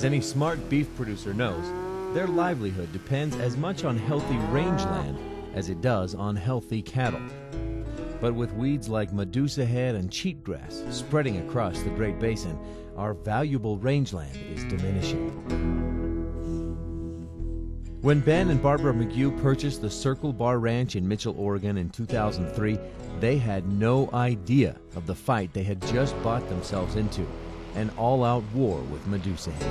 As any smart beef producer knows, their livelihood depends as much on healthy rangeland as it does on healthy cattle. But with weeds like Medusahead and cheatgrass spreading across the Great Basin, our valuable rangeland is diminishing. When Ben and Barbara McGough purchased the Circle Bar Ranch in Mitchell, Oregon in 2003, they had no idea of the fight they had just bought themselves into, an all-out war with Medusahead.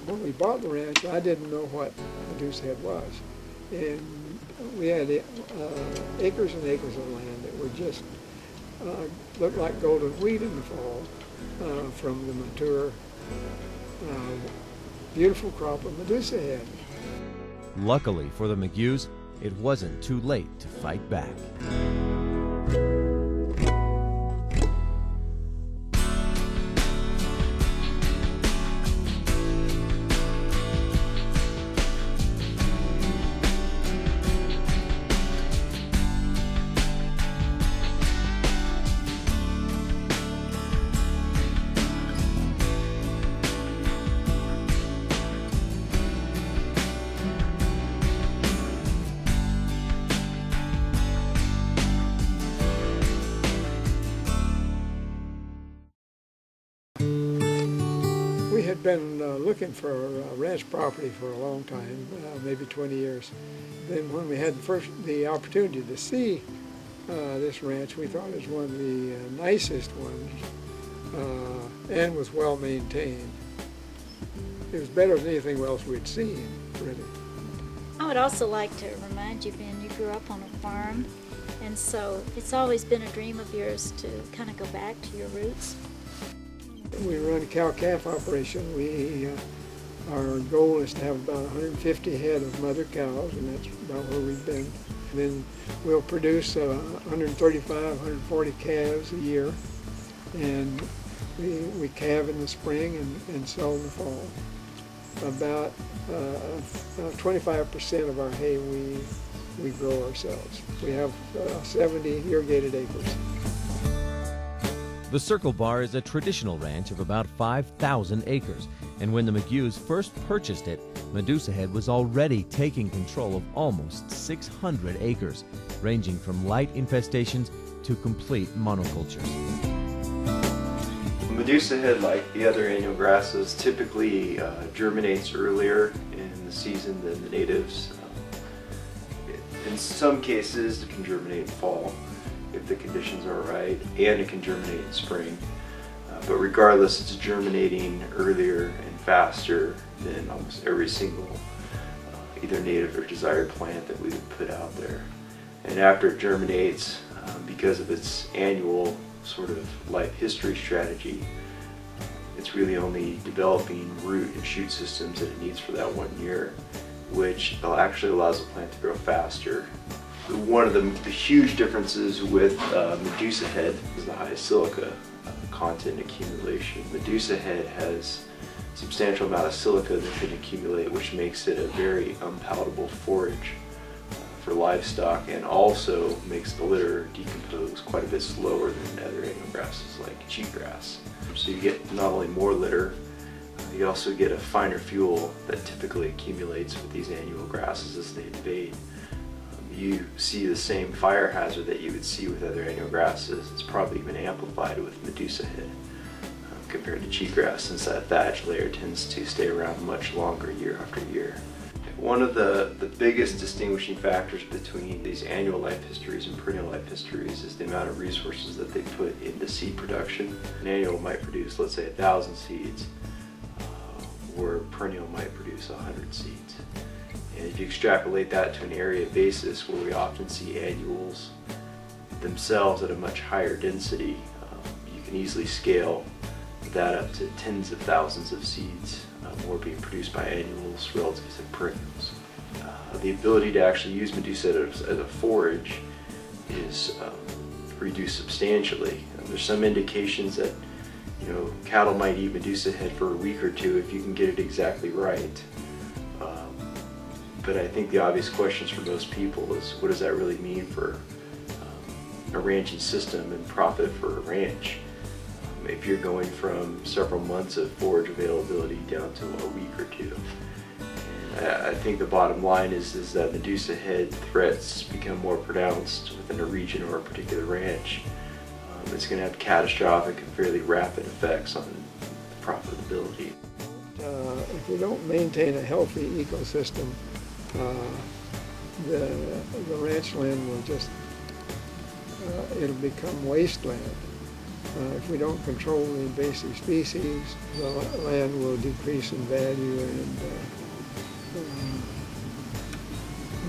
When we bought the ranch, I didn't know what Medusahead was. And we had acres and acres of land that were just looked like golden wheat in the fall from the mature, beautiful crop of Medusahead. Luckily for the McGoughs, it wasn't too late to fight back. We had been looking for ranch property for a long time, maybe 20 years. Then when we had the opportunity to see this ranch, we thought it was one of the nicest ones and was well maintained. It was better than anything else we'd seen, really. I would also like to remind you, Ben, you grew up on a farm, and so it's always been a dream of yours to kind of go back to your roots. We run a cow-calf operation. Our goal is to have about 150 head of mother cows, and that's about where we've been. And then we'll produce 135, 140 calves a year, and we calve in the spring and sell in the fall. About 25% of our hay we grow ourselves. We have 70 irrigated acres. The Circle Bar is a traditional ranch of about 5,000 acres, and when the McGoughs first purchased it, Medusahead was already taking control of almost 600 acres, ranging from light infestations to complete monocultures. Medusahead, like the other annual grasses, typically germinates earlier in the season than the natives. In some cases, it can germinate in fall if the conditions are right, and it can germinate in spring. But regardless, it's germinating earlier and faster than almost every single either native or desired plant that we would put out there. And after it germinates, because of its annual sort of life history strategy, it's really only developing root and shoot systems that it needs for that 1 year, which actually allows the plant to grow faster. One of the huge differences with Medusahead is the high silica content accumulation. Medusahead has a substantial amount of silica that can accumulate, which makes it a very unpalatable forage for livestock, and also makes the litter decompose quite a bit slower than other annual grasses like cheatgrass. So you get not only more litter, you also get a finer fuel that typically accumulates with these annual grasses as they invade. You see the same fire hazard that you would see with other annual grasses. It's probably even amplified with Medusahead compared to cheatgrass, since that thatch layer tends to stay around much longer year after year. One of the biggest distinguishing factors between these annual life histories and perennial life histories is the amount of resources that they put into seed production. An annual might produce, let's say, 1,000 seeds, where a perennial might produce 100 seeds. And if you extrapolate that to an area basis, where we often see annuals themselves at a much higher density, you can easily scale that up to tens of thousands of seeds more being produced by annuals relative to perennials. The ability to actually use Medusahead as a forage is reduced substantially. There's some indications that cattle might eat Medusahead for a week or two if you can get it exactly right. But I think the obvious questions for most people is, what does that really mean for a ranching system and profit for a ranch? if you're going from several months of forage availability down to a week or two. And I think the bottom line is that Medusahead threats become more pronounced within a region or a particular ranch. It's going to have catastrophic and fairly rapid effects on the profitability. If we don't maintain a healthy ecosystem, the ranch land will just, it'll become wasteland. If we don't control the invasive species, the land will decrease in value, and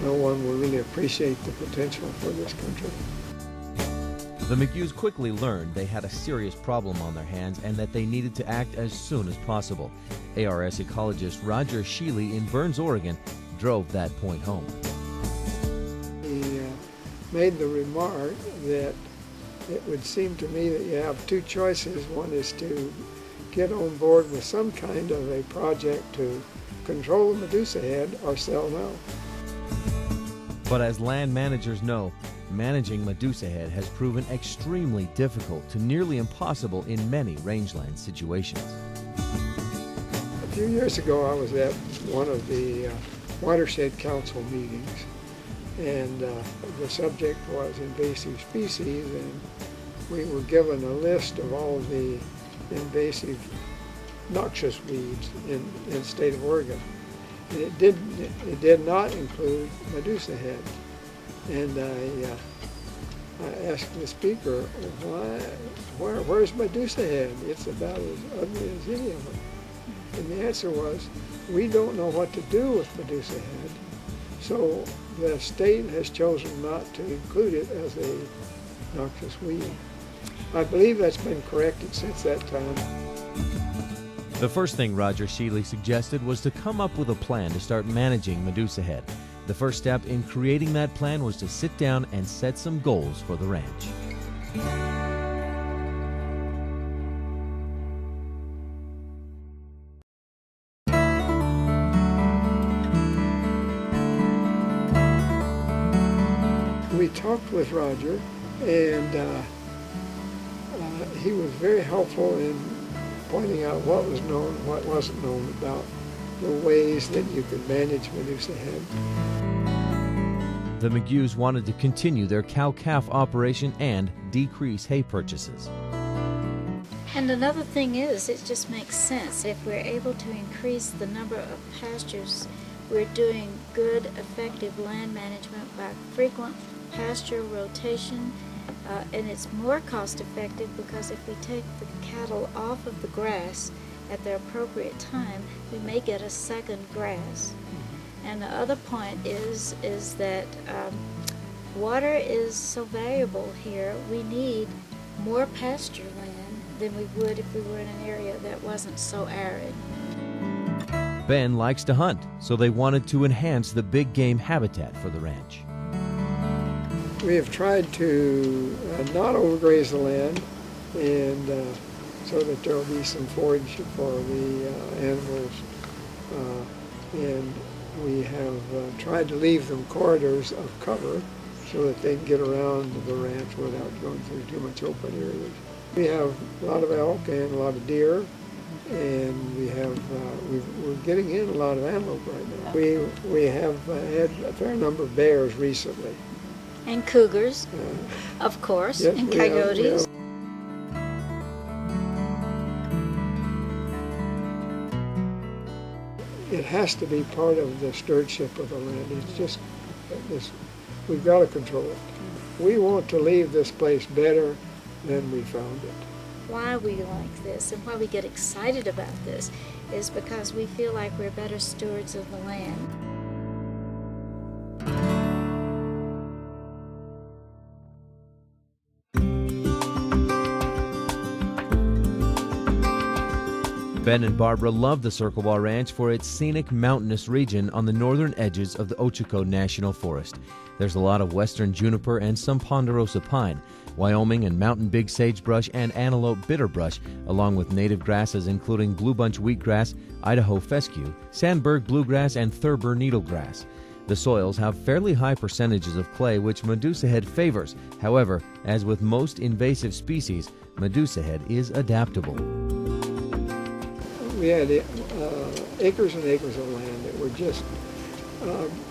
no one will really appreciate the potential for this country. The McGoughs quickly learned they had a serious problem on their hands and that they needed to act as soon as possible. ARS Ecologist Roger Sheley in Burns, Oregon, drove that point home. He made the remark that it would seem to me that you have two choices. One is to get on board with some kind of a project to control the Medusahead or sell now. But as land managers know, managing Medusahead has proven extremely difficult to nearly impossible in many rangeland situations. A few years ago I was at one of the Watershed Council meetings, and the subject was invasive species, and we were given a list of all the invasive noxious weeds in the state of Oregon. And it did not include Medusahead. And I asked the speaker, where's Medusahead? It's about as ugly as any of them. And the answer was, we don't know what to do with Medusahead, so the state has chosen not to include it as a noxious weed. I believe that's been corrected since that time. The first thing Roger Sheley suggested was to come up with a plan to start managing Medusahead. The first step in creating that plan was to sit down and set some goals for the ranch. We talked with Roger, and he was very helpful in pointing out what was known and what wasn't known about the ways that you could manage Medusahead. The McGoughs wanted to continue their cow-calf operation and decrease hay purchases. And another thing is, it just makes sense. If we're able to increase the number of pastures, we're doing good, effective land management by frequent pasture rotation, and it's more cost effective because if we take the cattle off of the grass at the appropriate time, we may get a second grass. And the other point is that water is so valuable here. We need more pasture land than we would if we were in an area that wasn't so arid. Ben likes to hunt, so they wanted to enhance the big game habitat for the ranch. We have tried to not overgraze the land, and so that there will be some forage for the animals. And we have tried to leave them corridors of cover so that they can get around the ranch without going through too much open areas. We have a lot of elk and a lot of deer, and we have we're getting in a lot of antelope right now. We have had a fair number of bears recently. And cougars, of course, yes, and coyotes. It has to be part of the stewardship of the land. It's just this, we've got to control it. We want to leave this place better than we found it. Why we like this and why we get excited about this is because we feel like we're better stewards of the land. Ben and Barbara love the Circle Bar Ranch for its scenic mountainous region on the northern edges of the Ochoco National Forest. There's a lot of western juniper and some ponderosa pine, Wyoming and mountain big sagebrush and antelope bitterbrush, along with native grasses including blue bunch wheatgrass, Idaho fescue, Sandberg bluegrass, and Thurber needlegrass. The soils have fairly high percentages of clay, which Medusahead favors. However, as with most invasive species, Medusahead is adaptable. We had acres and acres of land that were just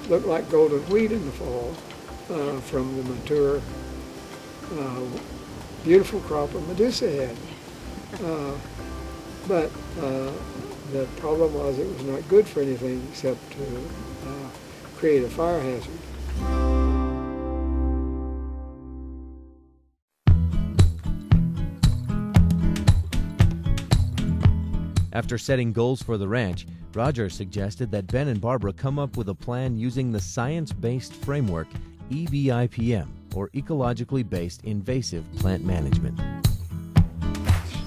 looked like golden wheat in the fall from the mature, beautiful crop of Medusahead. But the problem was it was not good for anything except to create a fire hazard. After setting goals for the ranch, Roger suggested that Ben and Barbara come up with a plan using the science-based framework EBIPM, or Ecologically-based Invasive Plant Management.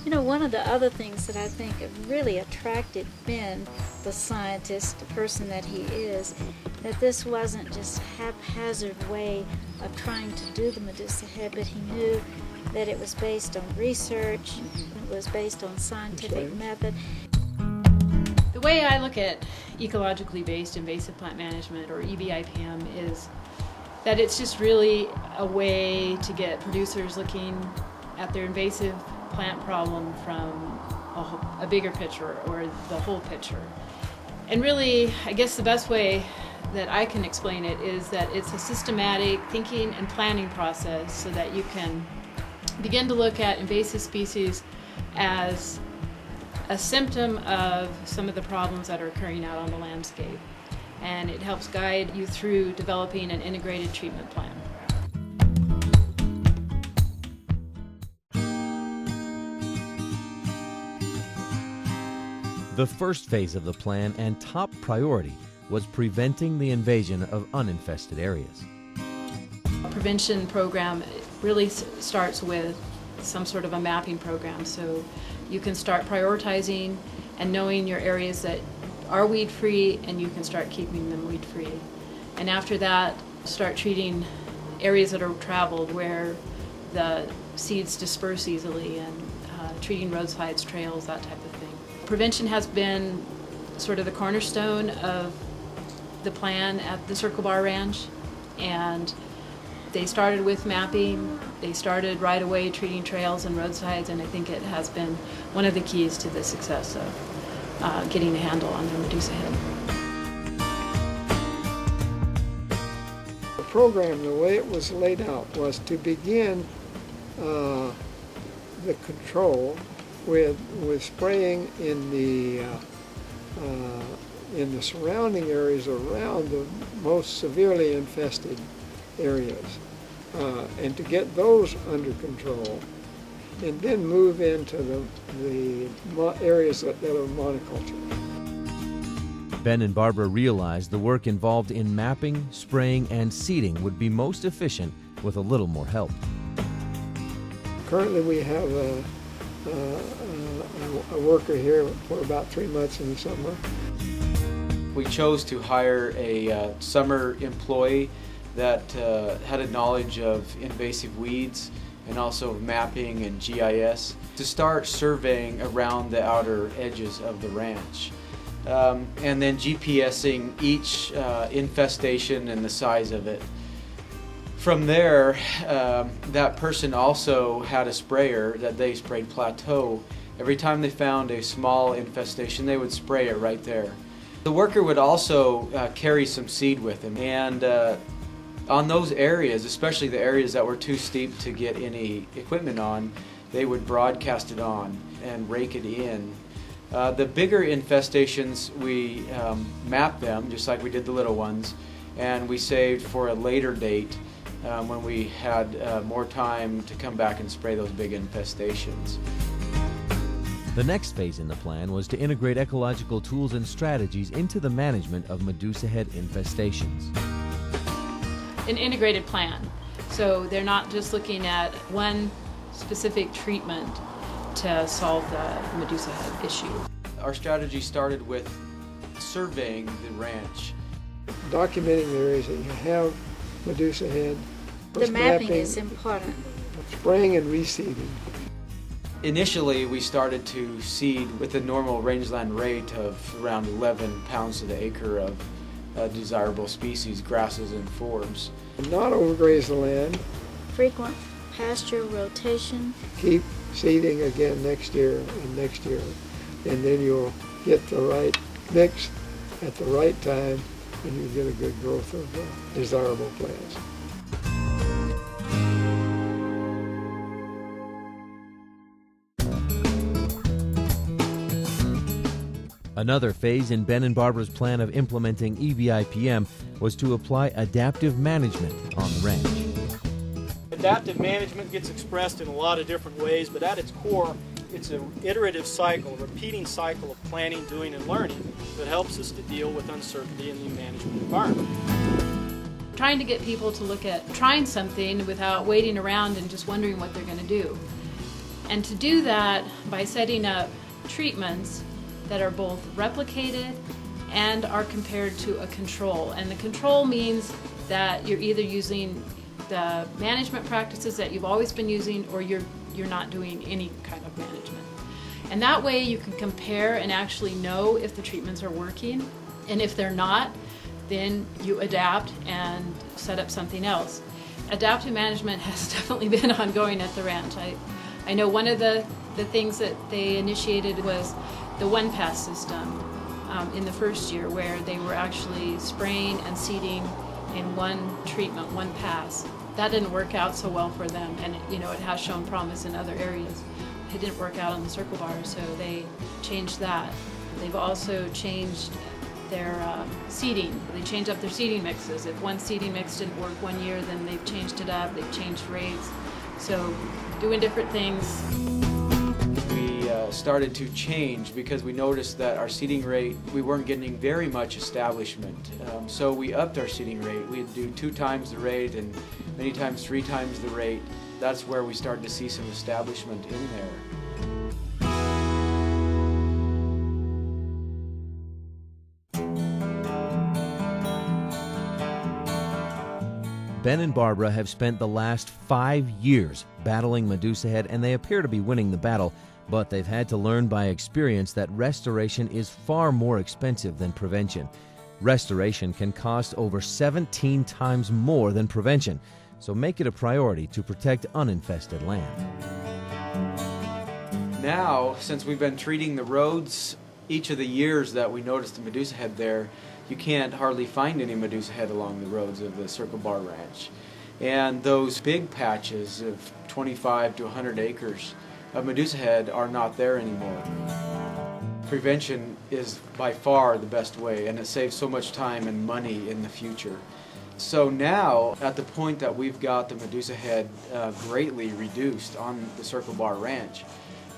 You know, one of the other things that I think have really attracted Ben, the scientist, the person that he is, that this wasn't just a haphazard way of trying to do the Medusahead, but he knew that it was based on research, it was based on scientific method. The way I look at ecologically based invasive plant management, or EBIPM, is that it's just really a way to get producers looking at their invasive plant problem from a bigger picture, or the whole picture. And really, I guess the best way that I can explain it is that it's a systematic thinking and planning process so that you can begin to look at invasive species as a symptom of some of the problems that are occurring out on the landscape. And it helps guide you through developing an integrated treatment plan. The first phase of the plan and top priority was preventing the invasion of uninfested areas. Prevention program really starts with some sort of a mapping program, so you can start prioritizing and knowing your areas that are weed-free, and you can start keeping them weed-free. And after that, start treating areas that are traveled where the seeds disperse easily, and treating roadsides, trails, that type of thing. Prevention has been sort of the cornerstone of the plan at the Circle Bar Ranch, and they started with mapping. They started right away treating trails and roadsides, and I think it has been one of the keys to the success of getting a handle on the Medusahead. The program, the way it was laid out, was to begin the control with spraying in the surrounding areas around the most severely infested areas, and to get those under control, and then move into the areas that are monoculture. Ben and Barbara realized the work involved in mapping, spraying, and seeding would be most efficient with a little more help. Currently we have a worker here for about 3 months in the summer. We chose to hire a summer employee that had a knowledge of invasive weeds and also mapping and GIS to start surveying around the outer edges of the ranch. And then GPSing each infestation and the size of it. From there, that person also had a sprayer that they sprayed plateau. Every time they found a small infestation, they would spray it right there. The worker would also carry some seed with him, and on those areas, especially the areas that were too steep to get any equipment on, they would broadcast it on and rake it in. The bigger infestations, we mapped them just like we did the little ones, and we saved for a later date when we had more time to come back and spray those big infestations. The next phase in the plan was to integrate ecological tools and strategies into the management of Medusahead infestations. An integrated plan. So they're not just looking at one specific treatment to solve the Medusahead issue. Our strategy started with surveying the ranch. Documenting the areas that you have Medusahead. The mapping is important. Spraying and reseeding. Initially, we started to seed with a normal rangeland rate of around 11 pounds to the acre of desirable species, grasses and forbs. Not overgraze the land. Frequent pasture rotation. Keep seeding again next year, and then you'll get the right mix at the right time, and you get a good growth of desirable plants. Another phase in Ben and Barbara's plan of implementing EVIPM was to apply adaptive management on the ranch. Adaptive management gets expressed in a lot of different ways, but at its core, it's an iterative cycle, a repeating cycle of planning, doing, and learning that helps us to deal with uncertainty in the management environment. Trying to get people to look at trying something without waiting around and just wondering what they're going to do. And to do that by setting up treatments that are both replicated and are compared to a control. And the control means that you're either using the management practices that you've always been using, or you're not doing any kind of management. And that way you can compare and actually know if the treatments are working. And if they're not, then you adapt and set up something else. Adaptive management has definitely been ongoing at the ranch. I know one of the things that they initiated was the one-pass system in the first year, where they were actually spraying and seeding in one treatment, one pass. That didn't work out so well for them, and it has shown promise in other areas. It didn't work out on the circle bar, so they changed that. They've also changed their seeding. They changed up their seeding mixes. If one seeding mix didn't work one year, then they've changed it up. They've changed rates. So doing different things. Started to change because we noticed that our seeding rate, we weren't getting very much establishment. So we upped our seeding rate. We'd do 2 times the rate and many times 3 times the rate. That's where we started to see some establishment in there. Ben and Barbara have spent the last 5 years battling Medusahead, and they appear to be winning the battle. But they've had to learn by experience that restoration is far more expensive than prevention. Restoration can cost over 17 times more than prevention, so make it a priority to protect uninfested land. Now, since we've been treating the roads each of the years that we noticed the Medusahead there, you can't hardly find any Medusahead along the roads of the Circle Bar Ranch. And those big patches of 25 to 100 acres of Medusahead are not there anymore. Prevention is by far the best way, and it saves so much time and money in the future. So now, at the point that we've got the Medusahead greatly reduced on the Circle Bar Ranch,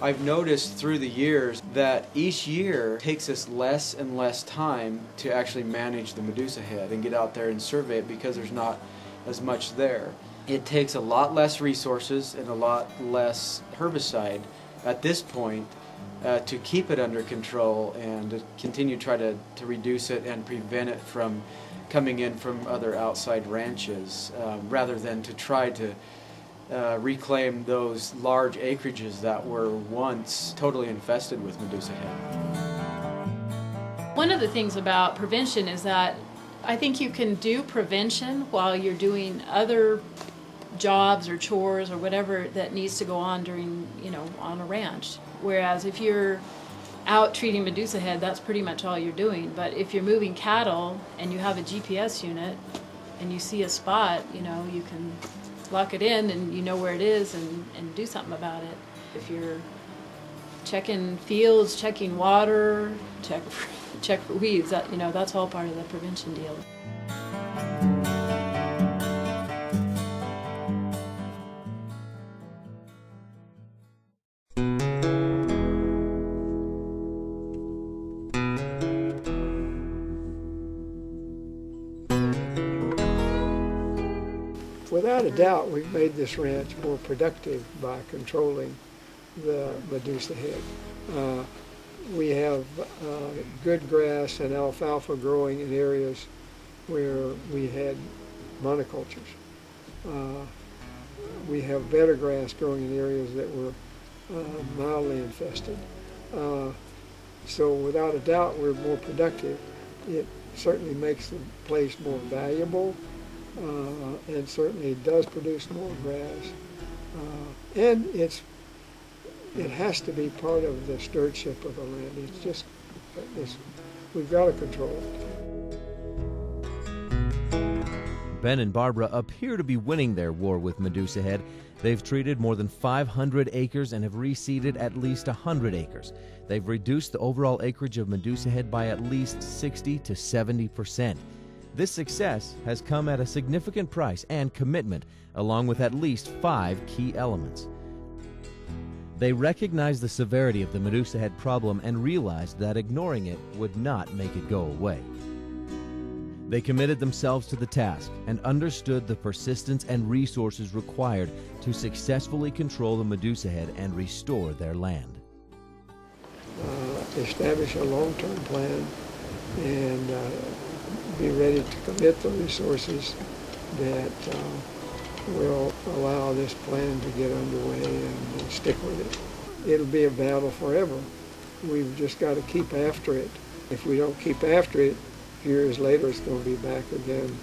I've noticed through the years that each year takes us less and less time to actually manage the Medusahead and get out there and survey it, because there's not as much there. It takes a lot less resources and a lot less herbicide at this point to keep it under control and to continue to try to reduce it and prevent it from coming in from other outside ranches, rather than to try to reclaim those large acreages that were once totally infested with Medusahead. One of the things about prevention is that I think you can do prevention while you're doing other jobs or chores or whatever that needs to go on during, on a ranch. Whereas if you're out treating Medusahead, that's pretty much all you're doing. But if you're moving cattle and you have a GPS unit and you see a spot, you can lock it in and you know where it is and do something about it. If you're checking fields, checking water, check for weeds, that's all part of the prevention deal. Without a doubt, we've made this ranch more productive by controlling the Medusahead. We have good grass and alfalfa growing in areas where we had monocultures. We have better grass growing in areas that were mildly infested. So without a doubt, we're more productive. It certainly makes the place more valuable, and certainly does produce more grass. And it has to be part of the stewardship of the land. We've got to control it. Ben and Barbara appear to be winning their war with Medusahead. They've treated more than 500 acres and have reseeded at least 100 acres. They've reduced the overall acreage of Medusahead by at least 60 to 70%. This success has come at a significant price and commitment, along with at least 5 key elements. They recognized the severity of the Medusahead problem and realized that ignoring it would not make it go away. They committed themselves to the task and understood the persistence and resources required to successfully control the Medusahead and restore their land. Establish a long-term plan and be ready to commit the resources that will allow this plan to get underway and stick with it. It'll be a battle forever. We've just got to keep after it. If we don't keep after it, years later it's going to be back again.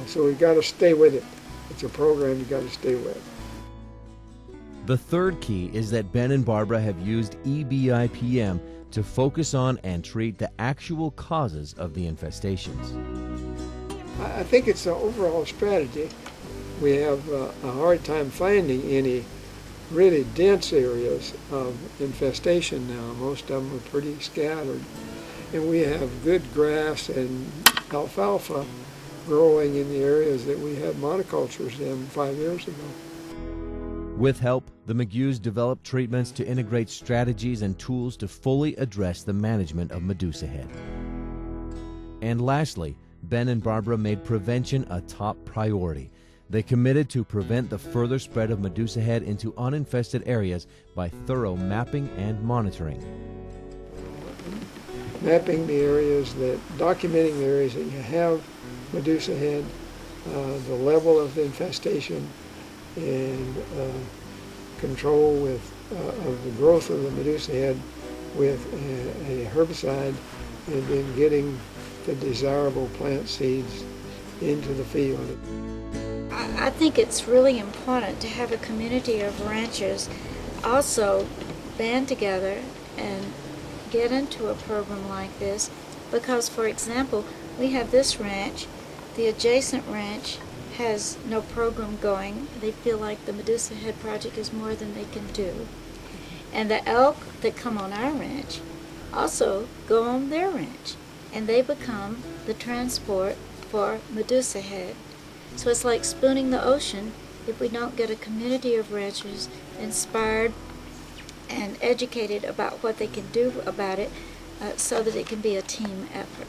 So we've got to stay with it. It's a program you've got to stay with. The third key is that Ben and Barbara have used EBIPM to focus on and treat the actual causes of the infestations. I think it's an overall strategy. We have a hard time finding any really dense areas of infestation now. Most of them are pretty scattered. And we have good grass and alfalfa growing in the areas that we had monocultures in 5 years ago. With help, the McGoughs developed treatments to integrate strategies and tools to fully address the management of Medusahead. And lastly, Ben and Barbara made prevention a top priority. They committed to prevent the further spread of Medusahead into uninfested areas by thorough mapping and monitoring. Mapping the areas, documenting the areas that you have Medusahead, the level of infestation, and control of the growth of the Medusahead with a herbicide, and then getting the desirable plant seeds into the field. I think it's really important to have a community of ranchers also band together and get into a program like this, because, for example, we have this ranch, the adjacent ranch has no program going. They feel like the Medusahead project is more than they can do. And the elk that come on our ranch also go on their ranch, and they become the transport for Medusahead. So it's like spooning the ocean if we don't get a community of ranchers inspired and educated about what they can do about it, so that it can be a team effort.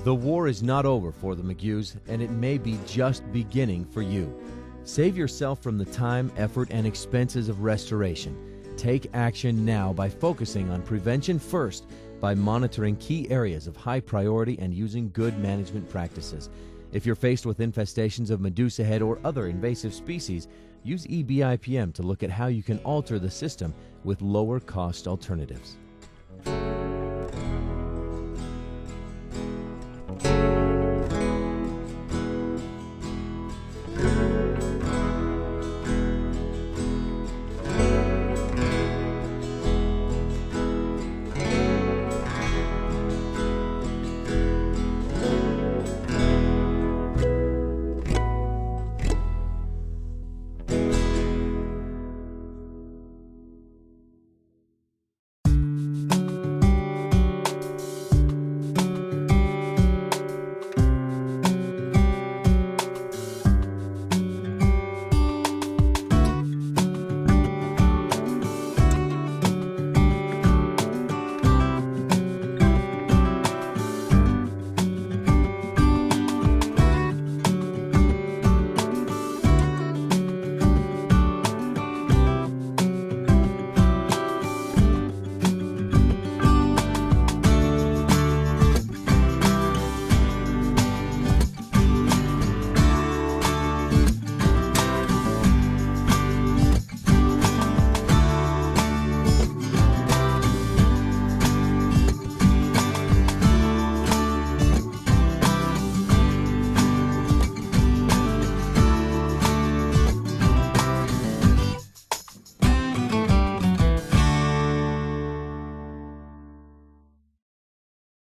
The war is not over for the McGoughs, and it may be just beginning for you. Save yourself from the time, effort, and expenses of restoration. Take action now by focusing on prevention first, by monitoring key areas of high priority and using good management practices. If you're faced with infestations of Medusahead or other invasive species, use EBIPM to look at how you can alter the system with lower cost alternatives.